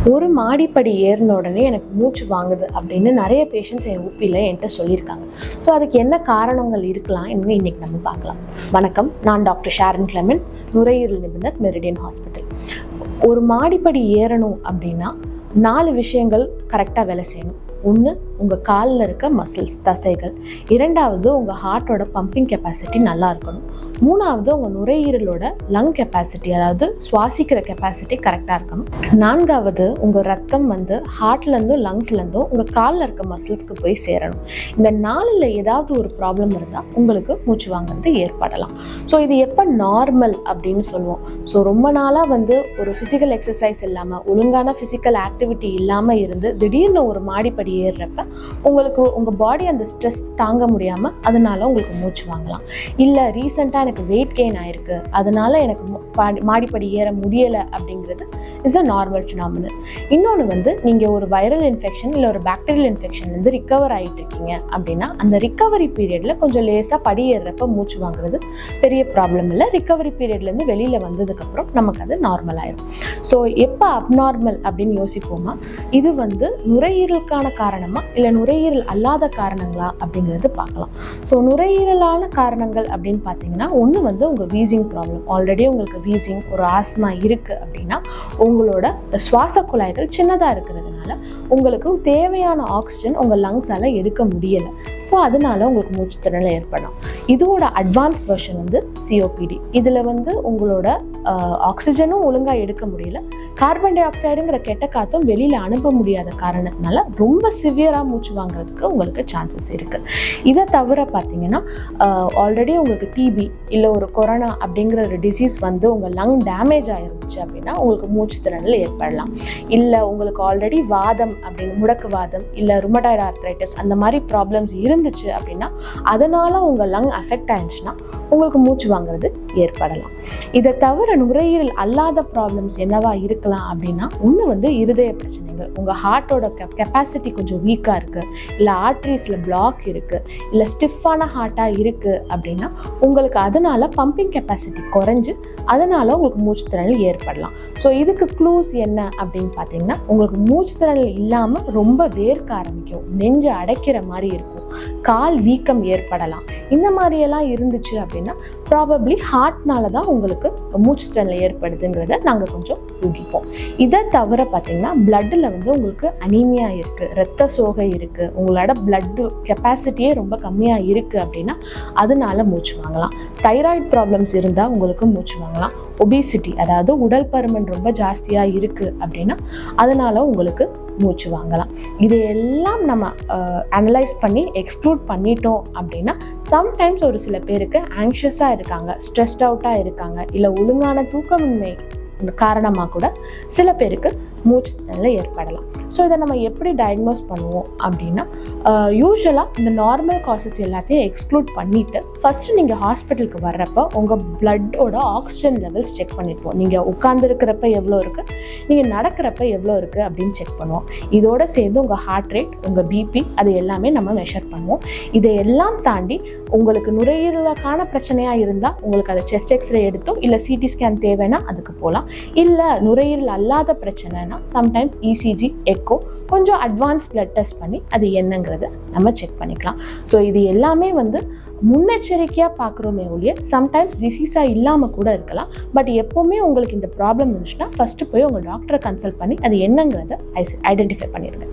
ஒரு மாடிப்படி ஏறின உடனே எனக்கு மூச்சு வாங்குது அப்படின்னு நிறைய பேஷண்ட்ஸ் என் ஊப்பியில் என்கிட்ட சொல்லியிருக்காங்க. ஸோ அதுக்கு என்ன காரணங்கள் இருக்கலாம் என்று இன்னைக்கு நம்ம பார்க்கலாம். வணக்கம், நான் டாக்டர் ஷாரன் கிளெமெண்ட், நுரையீரல் நிபுணர் மெரிடியன் ஹாஸ்பிட்டல். ஒரு மாடிப்படி ஏறணும் அப்படின்னா 4 விஷயங்கள் கரெக்டாக வேலை செய்யணும். ஒன்று, உங்கள் காலில் இருக்க மசில்ஸ், தசைகள். 2வது, உங்கள் ஹார்ட்டோட பம்பிங் கெப்பாசிட்டி நல்லா இருக்கணும். 3வது, உங்கள் நுரையீரலோட லங் கெப்பாசிட்டி, அதாவது சுவாசிக்கிற கெப்பாசிட்டி கரெக்டாக இருக்கணும். 4வது, உங்கள் ரத்தம் ஹார்ட்லேருந்தும் லங்ஸ்லேருந்தும் உங்கள் காலில் இருக்க மசில்ஸ்க்கு போய் சேரணும். இந்த 4ல் ஏதாவது ஒரு ப்ராப்ளம் இருந்தால் உங்களுக்கு மூச்சு வாங்குறது ஏற்படலாம். ஸோ இது எப்போ நார்மல் அப்படின்னு சொல்லுவோம். ஸோ ரொம்ப நாளாக ஒரு ஃபிசிக்கல் எக்ஸசைஸ் இல்லாமல், ஒழுங்கான ஃபிசிக்கல் ஆக்டிவிட்டி இல்லாமல் இருந்து திடீர்னு ஒரு மாடிப்படி ஏறுறப்ப உங்களுக்கு உங்கள் பாடி அந்த ஸ்ட்ரெஸ் தாங்க முடியாமல் அதனால உங்களுக்கு மூச்சு வாங்கலாம். இல்லை ரீசெண்டாக எனக்கு வெயிட் கெயின் ஆயிருக்கு, அதனால எனக்கு மாடிப்படி ஏற முடியலை அப்படிங்கிறது இஸ் அ நார்மல் ஃபினாமினல். இன்னொன்று நீங்கள் ஒரு வைரல் இன்ஃபெக்ஷன் இல்லை ஒரு பாக்டீரியல் இன்ஃபெக்ஷன்லேருந்து ரிகவர் ஆகிட்டு இருக்கீங்க அப்படின்னா அந்த ரிகவரி பீரியடில் கொஞ்சம் லேசாக படி ஏறுறப்ப மூச்சு வாங்குறது பெரிய ப்ராப்ளம் இல்லை. ரிகவரி பீரியட்லேருந்து வெளியில் வந்ததுக்கப்புறம் நமக்கு அது நார்மல் ஆயிடும். ஸோ எப்போ அப்நார்மல் அப்படின்னு யோசிப்போமா, இது நுரையீரலுக்கான காரணமா இல்லை நுரையீரல் அல்லாத காரணங்களா அப்படிங்கிறது பார்க்கலாம். ஸோ நுரையீரலான காரணங்கள் அப்படின்னு பார்த்தீங்கன்னா ஒன்று உங்கள் வீசிங் ப்ராப்ளம். ஆல்ரெடி உங்களுக்கு வீசிங், ஒரு ஆஸ்மா இருக்குது அப்படின்னா உங்களோட சுவாச குழாய்கள் சின்னதாக இருக்கிறதுனால உங்களுக்கு தேவையான ஆக்சிஜன் உங்கள் லங்ஸால் எடுக்க முடியலை. ஸோ அதனால உங்களுக்கு மூச்சுத்திணறல் ஏற்படலாம். இதோட அட்வான்ஸ் வெர்ஷன் சிஓபிடி. இதில் உங்களோட ஆக்சிஜனும் ஒழுங்காக எடுக்க முடியல, கார்பன் டை ஆக்சைடுங்கிற கெட்ட காற்றும் வெளியில் அனுப்ப முடியாத காரணத்தினால ரொம்ப சிவியராக மூச்சு வாங்குறதுக்கு உங்களுக்கு சான்சஸ் இருக்குது. இதை தவிர பார்த்தீங்கன்னா ஆல்ரெடி உங்களுக்கு டிபி இல்லை ஒரு கொரோனா அப்படிங்கிற ஒரு டிசீஸ் உங்கள் லங் டேமேஜ் ஆயிருந்துச்சு அப்படின்னா உங்களுக்கு மூச்சு திணறல் ஏற்படலாம். இல்லை உங்களுக்கு ஆல்ரெடி வாதம் அப்படின்னு, முடக்கு வாதம் இல்லை ருமட்டாய்டு ஆர்த்ரைட்டிஸ் அந்த மாதிரி ப்ராப்ளம்ஸ் இருந்துச்சு அப்படின்னா அதனால உங்கள் லங் அஃபெக்ட் ஆயிடுச்சுன்னா உங்களுக்கு மூச்சு வாங்குறது ஏற்படலாம். இதை தவிர நுரையீரல் அல்லாத ப்ராப்ளம்ஸ் என்னவா இருக்கலாம் அப்படின்னா ஒன்று இருதய பிரச்சனைகள். உங்கள் ஹார்ட்டோட கெப்பாசிட்டி கொஞ்சம் வீக்காக இருக்குது, இல்லை ஆர்ட்ரிஸில் பிளாக் இருக்குது, இல்லை ஸ்டிஃபான ஹார்ட்டாக இருக்குது அப்படின்னா உங்களுக்கு அதனால பம்பிங் கெப்பாசிட்டி குறைஞ்சு அதனால உங்களுக்கு மூச்சு திணறல் ஏற்படலாம். ஸோ இதுக்கு க்ளூஸ் என்ன அப்படின்னு பார்த்தீங்கன்னா உங்களுக்கு மூச்சு திணறல் இல்லாமல் ரொம்ப வேர்க்க ஆரம்பிக்கும், நெஞ்சு அடைக்கிற மாதிரி இருக்கும், கால் வீக்கம் ஏற்படலாம். இந்த மாதிரியெல்லாம் இருந்துச்சு அப்படின்னா ப்ராபப்ளி ஹார்ட்னால தான் உங்களுக்கு மூச்சு திணறல் ஏற்படுதுங்கிறத நாங்கள் கொஞ்சம் யூகிப்போம். இதை தவிர பார்த்தீங்கன்னா பிளட்டில் உங்களுக்கு அனீமியா இருக்குது, இரத்த சோகை இருக்குது, உங்களோட பிளட் கெப்பாசிட்டியே ரொம்ப கம்மியாக இருக்குது அப்படின்னா அதனால மூச்சு வாங்கலாம். தைராய்டு ப்ராப்ளம்ஸ் இருந்தால் உங்களுக்கு மூச்சு வாங்கலாம். ஒபிசிட்டி, அதாவது உடல் பருமன் ரொம்ப ஜாஸ்தியாக இருக்குது அப்படின்னா அதனால உங்களுக்கு மூச்சு வாங்கலாம். இதையெல்லாம் நம்ம அனலைஸ் பண்ணி எக்ஸ்க்ளூட் பண்ணிட்டோம் அப்படின்னா சம்டைம்ஸ் ஒரு சில பேருக்கு ஆங்ஷியஸாக இருக்காங்க, ஸ்ட்ரெஸ்ட் அவுட்டாக இருக்காங்க, இல்லை ஒழுங்கான தூக்கமின்மை காரணமாக கூட சில பேருக்கு மூச்சு திணறல் ஏற்படலாம். ஸோ இதை நம்ம எப்படி டயக்னோஸ் பண்ணுவோம் அப்படின்னா யூஸ்வலாக இந்த நார்மல் காசஸ் எல்லாத்தையும் எக்ஸ்க்ளூட் பண்ணிவிட்டு ஃபஸ்ட்டு நீங்கள் ஹாஸ்பிட்டலுக்கு வர்றப்போ உங்கள் பிளட்டோட ஆக்சிஜன் லெவல்ஸ் செக் பண்ணிப்போம். நீங்கள் உட்காந்துருக்கிறப்ப எவ்வளோ இருக்குது, நீங்கள் நடக்கிறப்ப எவ்வளோ இருக்குது அப்படின்னு செக் பண்ணுவோம். இதோடு சேர்ந்து உங்கள் ஹார்ட் ரேட், உங்கள் பிபி, அது எல்லாமே நம்ம மெஷர் பண்ணுவோம். இதையெல்லாம் தாண்டி உங்களுக்கு நுரையீரலுக்கான பிரச்சனையாக இருந்தால் உங்களுக்கு அதை செஸ்ட் எக்ஸ்ரே எடுத்தோ இல்லை சிடி ஸ்கேன் தேவைன்னா அதுக்கு போகலாம். இல்லை நுரையீரல் அல்லாத பிரச்சனைனா சம்டைம்ஸ் இசிஜி, எக்கோ, கொஞ்சம் அட்வான்ஸ் பிளட் டெஸ்ட் பண்ணி அது என்னங்கிறத நம்ம செக் பண்ணிக்கலாம். ஸோ இது எல்லாமே முன்னெச்சரிக்கையாக பார்க்குறோமே ஒழிய சம்டைம்ஸ் டிசீஸாக இல்லாமல் கூட இருக்கலாம். பட் எப்போவுமே உங்களுக்கு இந்த ப்ராப்ளம் இருந்துச்சுன்னா ஃபஸ்ட்டு போய் உங்கள் டாக்டரை கன்சல்ட் பண்ணி அது என்னங்கிறத ஐடென்டிஃபை பண்ணிடுங்க.